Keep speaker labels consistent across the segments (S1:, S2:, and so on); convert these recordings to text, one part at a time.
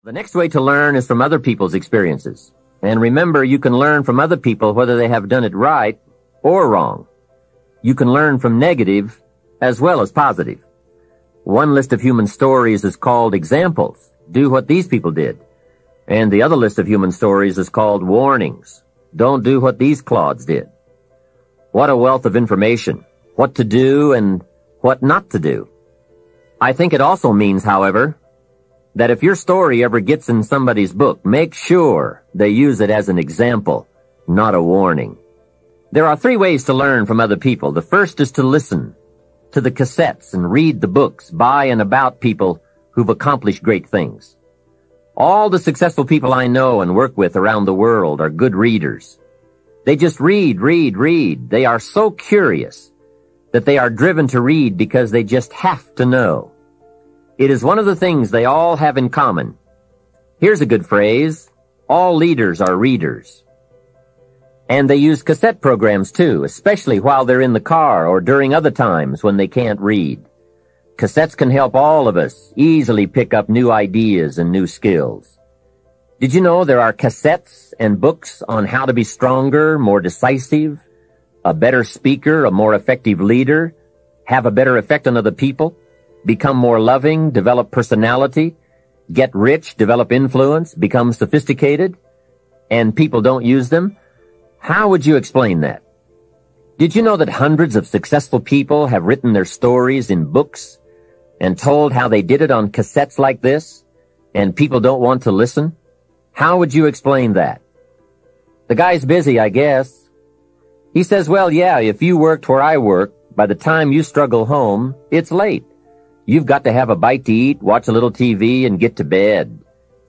S1: The next way to learn is from other people's experiences. And remember, you can learn from other people whether they have done it right or wrong. You can learn from negative as well as positive. One list of human stories is called examples. Do what these people did. And the other list of human stories is called warnings. Don't do what these clods did. What a wealth of information. What to do and what not to do. I think it also means, however, that if your story ever gets in somebody's book, make sure they use it as an example, not a warning. There are 3 ways to learn from other people. The first is to listen to the cassettes and read the books by and about people who've accomplished great things. All the successful people I know and work with around the world are good readers. They just read. They are so curious that they are driven to read because they just have to know. It is one of the things they all have in common. Here's a good phrase. All leaders are readers. And they use cassette programs too, especially while they're in the car or during other times when they can't read. Cassettes can help all of us easily pick up new ideas and new skills. Did you know there are cassettes and books on how to be stronger, more decisive, a better speaker, a more effective leader, have a better effect on other people? Become more loving, develop personality, get rich, develop influence, become sophisticated, and people don't use them? How would you explain that? Did you know that hundreds of successful people have written their stories in books and told how they did it on cassettes like this, and people don't want to listen? How would you explain that? The guy's busy, I guess. He says, well, yeah, if you worked where I work, by the time you struggle home, it's late. You've got to have a bite to eat, watch a little TV, and get to bed.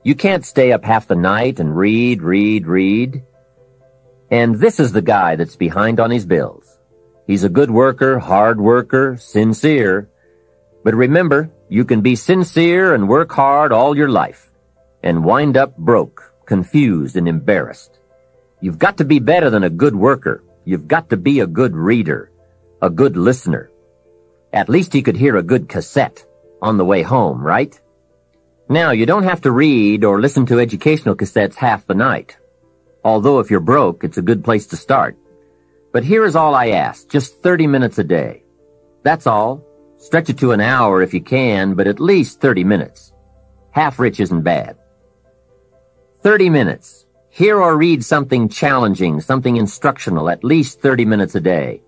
S1: You can't stay up half the night and read. And this is the guy that's behind on his bills. He's a good worker, hard worker, sincere. But remember, you can be sincere and work hard all your life and wind up broke, confused, and embarrassed. You've got to be better than a good worker. You've got to be a good reader, a good listener. At least he could hear a good cassette on the way home, right? Now, you don't have to read or listen to educational cassettes half the night. Although if you're broke, it's a good place to start. But here is all I ask, just 30 minutes a day. That's all. Stretch it to an hour if you can, but at least 30 minutes. Half rich isn't bad. 30 minutes. Hear or read something challenging, something instructional, at least 30 minutes a day.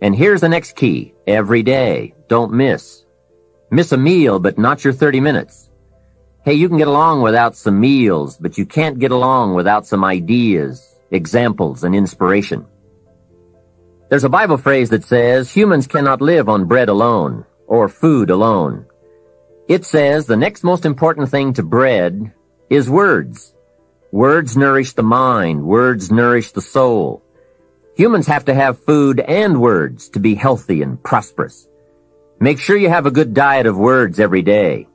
S1: And here's the next key. Every day. Don't miss. Miss a meal, but not your 30 minutes. Hey, you can get along without some meals, but you can't get along without some ideas, examples, and inspiration. There's a Bible phrase that says, humans cannot live on bread alone, or food alone. It says the next most important thing to bread is words. Words nourish the mind. Words nourish the soul. Humans have to have food and words to be healthy and prosperous. Make sure you have a good diet of words every day.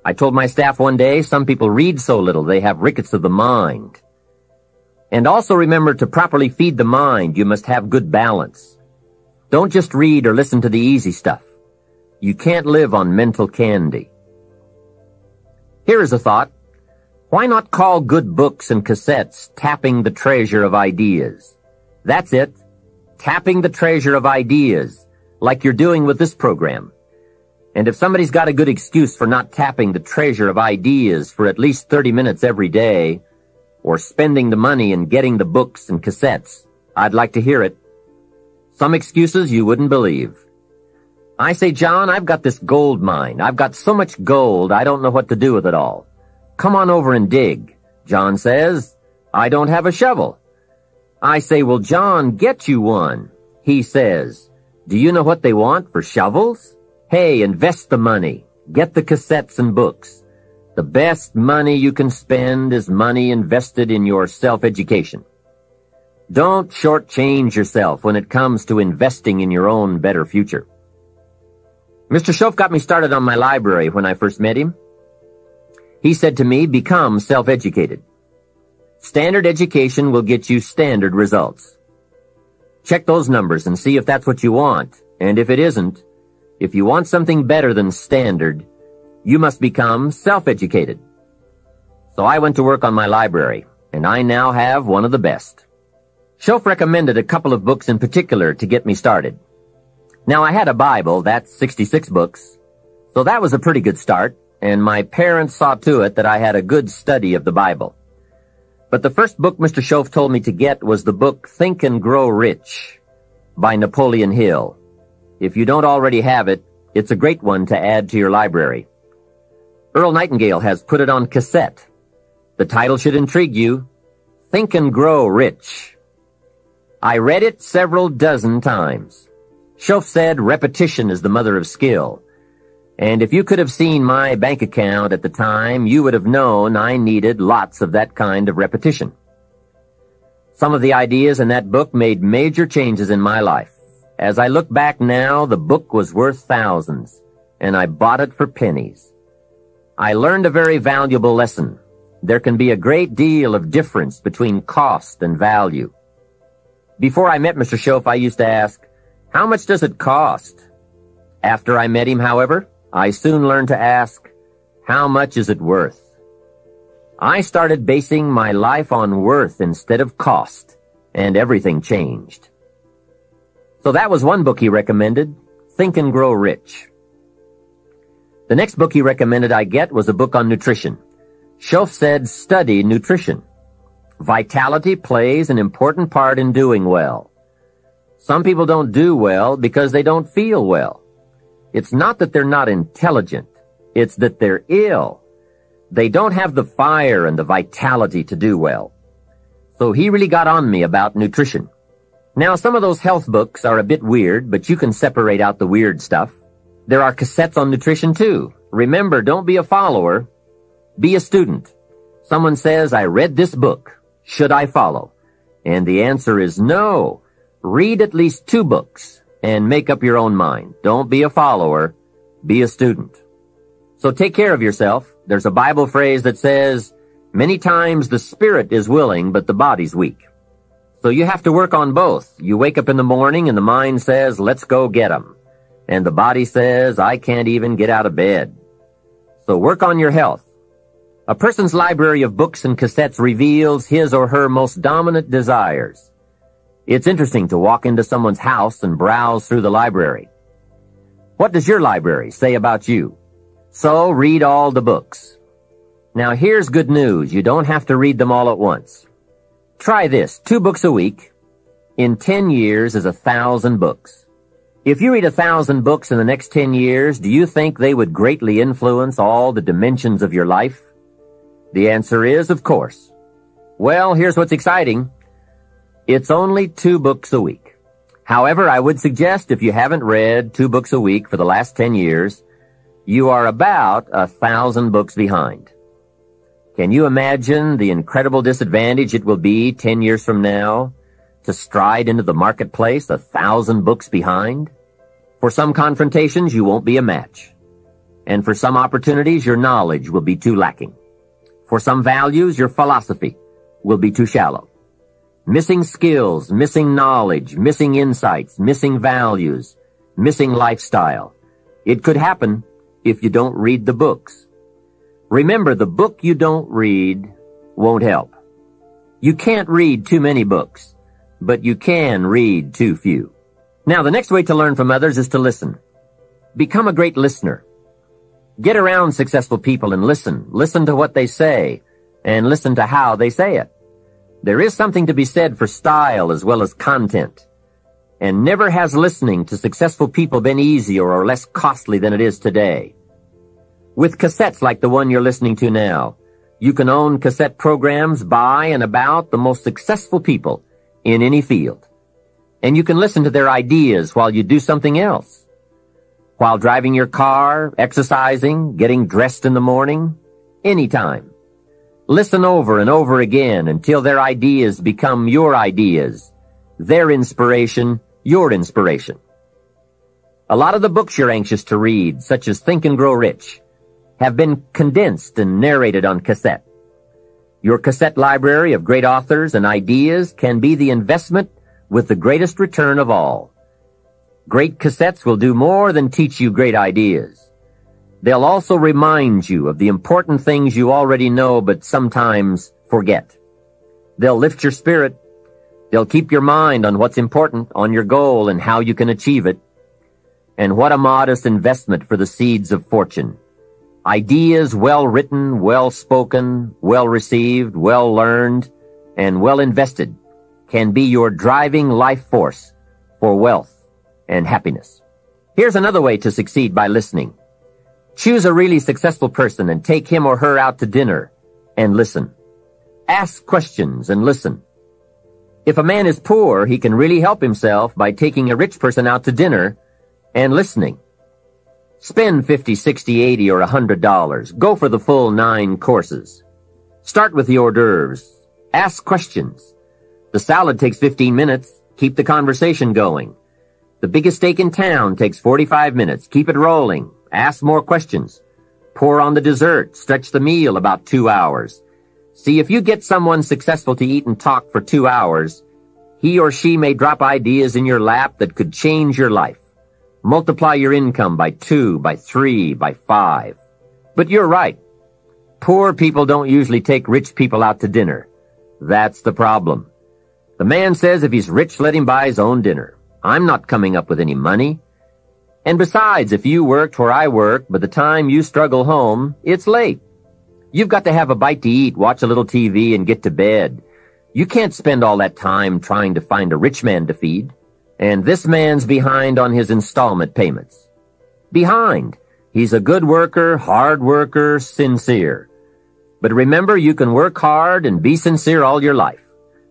S1: I told my staff one day, some people read so little they have rickets of the mind. And also remember to properly feed the mind, you must have good balance. Don't just read or listen to the easy stuff. You can't live on mental candy. Here is a thought. Why not call good books and cassettes tapping the treasure of ideas? That's it. Tapping the treasure of ideas, like you're doing with this program. And if somebody's got a good excuse for not tapping the treasure of ideas for at least 30 minutes every day, or spending the money and getting the books and cassettes, I'd like to hear it. Some excuses you wouldn't believe. I say, John, I've got this gold mine. I've got so much gold, I don't know what to do with it all. Come on over and dig. John says, I don't have a shovel. I say, well, John, get you one. He says, do you know what they want for shovels? Hey, invest the money. Get the cassettes and books. The best money you can spend is money invested in your self-education. Don't shortchange yourself when it comes to investing in your own better future. Mr. Schoaf got me started on my library when I first met him. He said to me, become self-educated. Standard education will get you standard results. Check those numbers and see if that's what you want. And if it isn't, if you want something better than standard, you must become self-educated. So I went to work on my library, and I now have one of the best. Shoaff recommended a couple of books in particular to get me started. Now, I had a Bible, that's 66 books, so that was a pretty good start, and my parents saw to it that I had a good study of the Bible. But the first book Mr. Shoaff told me to get was the book Think and Grow Rich by Napoleon Hill. If you don't already have it, it's a great one to add to your library. Earl Nightingale has put it on cassette. The title should intrigue you, Think and Grow Rich. I read it several dozen times. Shoaff said repetition is the mother of skill. And if you could have seen my bank account at the time, you would have known I needed lots of that kind of repetition. Some of the ideas in that book made major changes in my life. As I look back now, the book was worth thousands, and I bought it for pennies. I learned a very valuable lesson. There can be a great deal of difference between cost and value. Before I met Mr. Shoaff, I used to ask, how much does it cost? After I met him, however, I soon learned to ask, how much is it worth? I started basing my life on worth instead of cost, and everything changed. So that was one book he recommended, Think and Grow Rich. The next book he recommended I get was a book on nutrition. Shoaff said, study nutrition. Vitality plays an important part in doing well. Some people don't do well because they don't feel well. It's not that they're not intelligent. It's that they're ill. They don't have the fire and the vitality to do well. So he really got on me about nutrition. Now, some of those health books are a bit weird, but you can separate out the weird stuff. There are cassettes on nutrition, too. Remember, don't be a follower. Be a student. Someone says, I read this book. Should I follow? And the answer is no. Read at least 2 books and make up your own mind. Don't be a follower. Be a student. So take care of yourself. There's a Bible phrase that says, many times the spirit is willing, but the body's weak. So you have to work on both. You wake up in the morning and the mind says, let's go get 'em. And the body says, I can't even get out of bed. So work on your health. A person's library of books and cassettes reveals his or her most dominant desires. It's interesting to walk into someone's house and browse through the library. What does your library say about you? So read all the books. Now here's good news. You don't have to read them all at once. Try this, 2 books a week. In 10 years is 1,000 books. If you read 1,000 books in the next 10 years, do you think they would greatly influence all the dimensions of your life? The answer is, of course. Well, here's what's exciting. It's only 2 books a week. However, I would suggest if you haven't read 2 books a week for the last 10 years, you are about 1,000 books behind. Can you imagine the incredible disadvantage it will be 10 years from now to stride into the marketplace 1,000 books behind? For some confrontations, you won't be a match. And for some opportunities, your knowledge will be too lacking. For some values, your philosophy will be too shallow. Missing skills, missing knowledge, missing insights, missing values, missing lifestyle. It could happen if you don't read the books. Remember, the book you don't read won't help. You can't read too many books, but you can read too few. Now, the next way to learn from others is to listen. Become a great listener. Get around successful people and listen. Listen to what they say, and listen to how they say it. There is something to be said for style as well as content. And never has listening to successful people been easier or less costly than it is today. With cassettes like the one you're listening to now, you can own cassette programs by and about the most successful people in any field. And you can listen to their ideas while you do something else. While driving your car, exercising, getting dressed in the morning, anytime. Listen over and over again until their ideas become your ideas, their inspiration, your inspiration. A lot of the books you're anxious to read, such as Think and Grow Rich, have been condensed and narrated on cassette. Your cassette library of great authors and ideas can be the investment with the greatest return of all. Great cassettes will do more than teach you great ideas. They'll also remind you of the important things you already know but sometimes forget. They'll lift your spirit. They'll keep your mind on what's important, on your goal and how you can achieve it. And what a modest investment for the seeds of fortune. Ideas well written, well spoken, well received, well learned, and well invested can be your driving life force for wealth and happiness. Here's another way to succeed by listening. Choose a really successful person and take him or her out to dinner and listen. Ask questions and listen. If a man is poor, he can really help himself by taking a rich person out to dinner and listening. Spend $50, $60, $80, or $100. Go for the full 9 courses. Start with the hors d'oeuvres. Ask questions. The salad takes 15 minutes. Keep the conversation going. The biggest steak in town takes 45 minutes. Keep it rolling. Ask more questions. Pour on the dessert. Stretch the meal about 2 hours. See, if you get someone successful to eat and talk for 2 hours, he or she may drop ideas in your lap that could change your life. Multiply your income by 2, by 3, by 5. But you're right. Poor people don't usually take rich people out to dinner. That's the problem. The man says if he's rich, let him buy his own dinner. I'm not coming up with any money. And besides, if you worked where I work, by the time you struggle home, it's late. You've got to have a bite to eat, watch a little TV, and get to bed. You can't spend all that time trying to find a rich man to feed. And this man's behind on his installment payments. Behind. He's a good worker, hard worker, sincere. But remember, you can work hard and be sincere all your life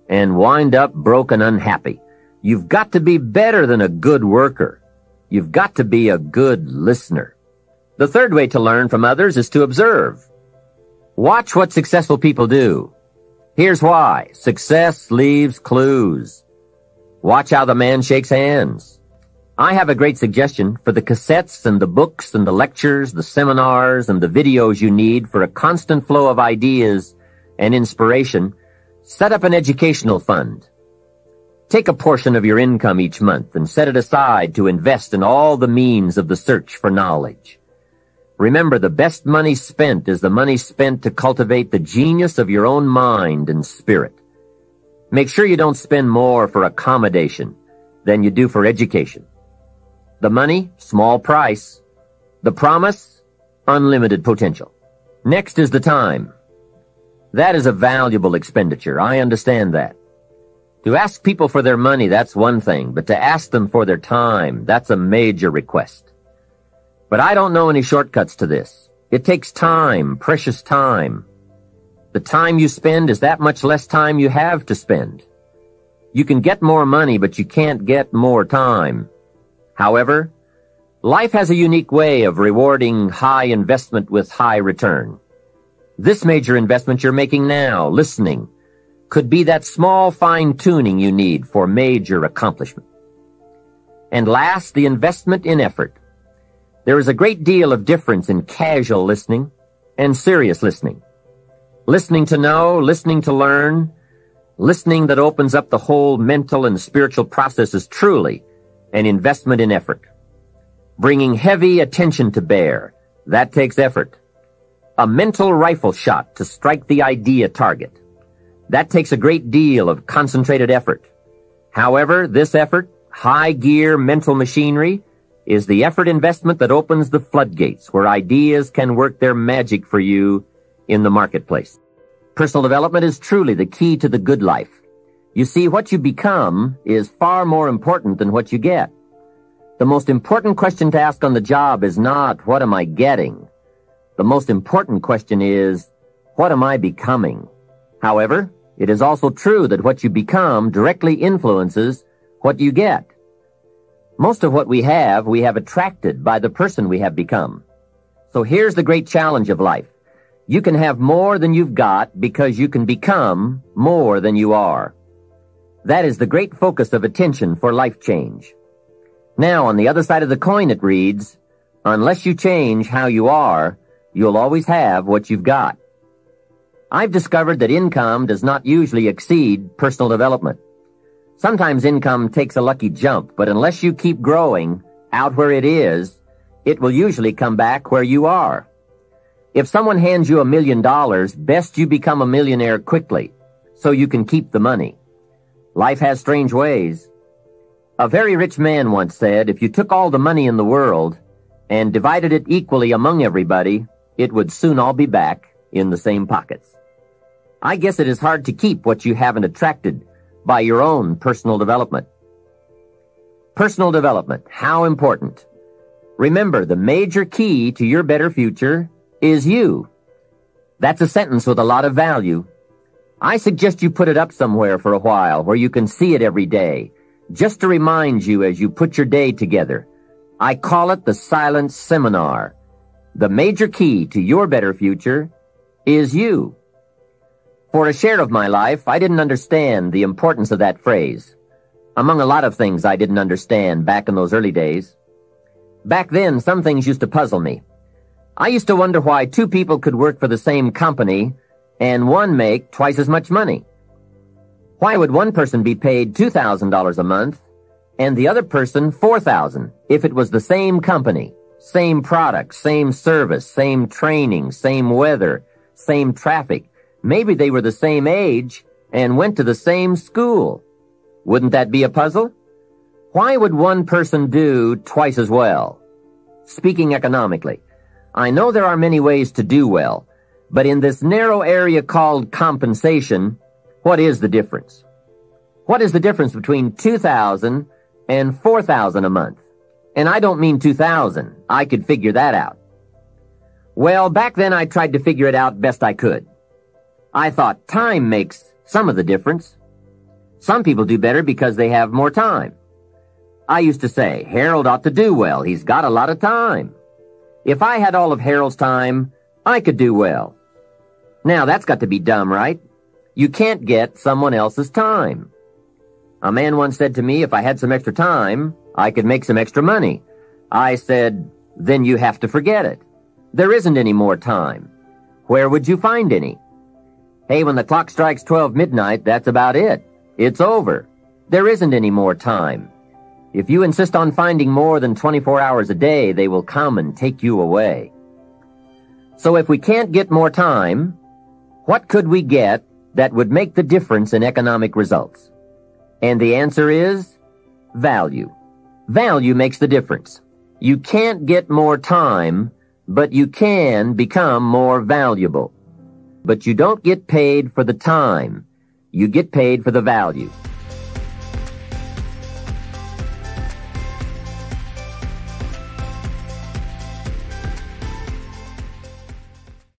S1: and wind up broke and unhappy. You've got to be better than a good worker. You've got to be a good listener. The third way to learn from others is to observe. Watch what successful people do. Here's why. Success leaves clues. Watch how the man shakes hands. I have a great suggestion for the cassettes and the books and the lectures, the seminars and the videos you need for a constant flow of ideas and inspiration. Set up an educational fund. Take a portion of your income each month and set it aside to invest in all the means of the search for knowledge. Remember, the best money spent is the money spent to cultivate the genius of your own mind and spirit. Make sure you don't spend more for accommodation than you do for education. The money, small price. The promise, unlimited potential. Next is the time. That is a valuable expenditure. I understand that. To ask people for their money, that's one thing, but to ask them for their time, that's a major request. But I don't know any shortcuts to this. It takes time, precious time. The time you spend is that much less time you have to spend. You can get more money, but you can't get more time. However, life has a unique way of rewarding high investment with high return. This major investment you're making now, listening, could be that small fine-tuning you need for major accomplishment. And last, the investment in effort. There is a great deal of difference in casual listening and serious listening. Listening to know, listening to learn, listening that opens up the whole mental and spiritual process is truly an investment in effort. Bringing heavy attention to bear, that takes effort. A mental rifle shot to strike the idea target. That takes a great deal of concentrated effort. However, this effort, high-gear mental machinery, is the effort investment that opens the floodgates where ideas can work their magic for you in the marketplace. Personal development is truly the key to the good life. You see, what you become is far more important than what you get. The most important question to ask on the job is not, what am I getting? The most important question is, what am I becoming? However, it is also true that what you become directly influences what you get. Most of what we have attracted by the person we have become. So here's the great challenge of life. You can have more than you've got because you can become more than you are. That is the great focus of attention for life change. Now, on the other side of the coin, it reads, unless you change how you are, you'll always have what you've got. I've discovered that income does not usually exceed personal development. Sometimes income takes a lucky jump, but unless you keep growing out where it is, it will usually come back where you are. If someone hands you $1 million, best you become a millionaire quickly, so you can keep the money. Life has strange ways. A very rich man once said, if you took all the money in the world and divided it equally among everybody, it would soon all be back in the same pockets. I guess it is hard to keep what you haven't attracted by your own personal development. Personal development, how important. Remember, the major key to your better future is you. That's a sentence with a lot of value. I suggest you put it up somewhere for a while where you can see it every day, just to remind you as you put your day together. I call it the silent seminar. The major key to your better future is you. For a share of my life, I didn't understand the importance of that phrase. Among a lot of things I didn't understand back in those early days. Back then, some things used to puzzle me. I used to wonder why two people could work for the same company and one make twice as much money. Why would one person be paid $2,000 a month and the other person $4,000 if it was the same company, same product, same service, same training, same weather, same traffic? Maybe they were the same age and went to the same school. Wouldn't that be a puzzle? Why would one person do twice as well? Speaking economically, I know there are many ways to do well, but in this narrow area called compensation, what is the difference? What is the difference between $2,000 and $4,000 a month? And I don't mean 2,000. I could figure that out. Well, back then I tried to figure it out best I could. I thought time makes some of the difference. Some people do better because they have more time. I used to say, Harold ought to do well. He's got a lot of time. If I had all of Harold's time, I could do well. Now, that's got to be dumb, right? You can't get someone else's time. A man once said to me, if I had some extra time, I could make some extra money. I said, then you have to forget it. There isn't any more time. Where would you find any? Hey, when the clock strikes 12 midnight, that's about it. It's over. There isn't any more time. If you insist on finding more than 24 hours a day, they will come and take you away. So if we can't get more time, what could we get that would make the difference in economic results? And the answer is value. Value makes the difference. You can't get more time, but you can become more valuable. But you don't get paid for the time. You get paid for the value.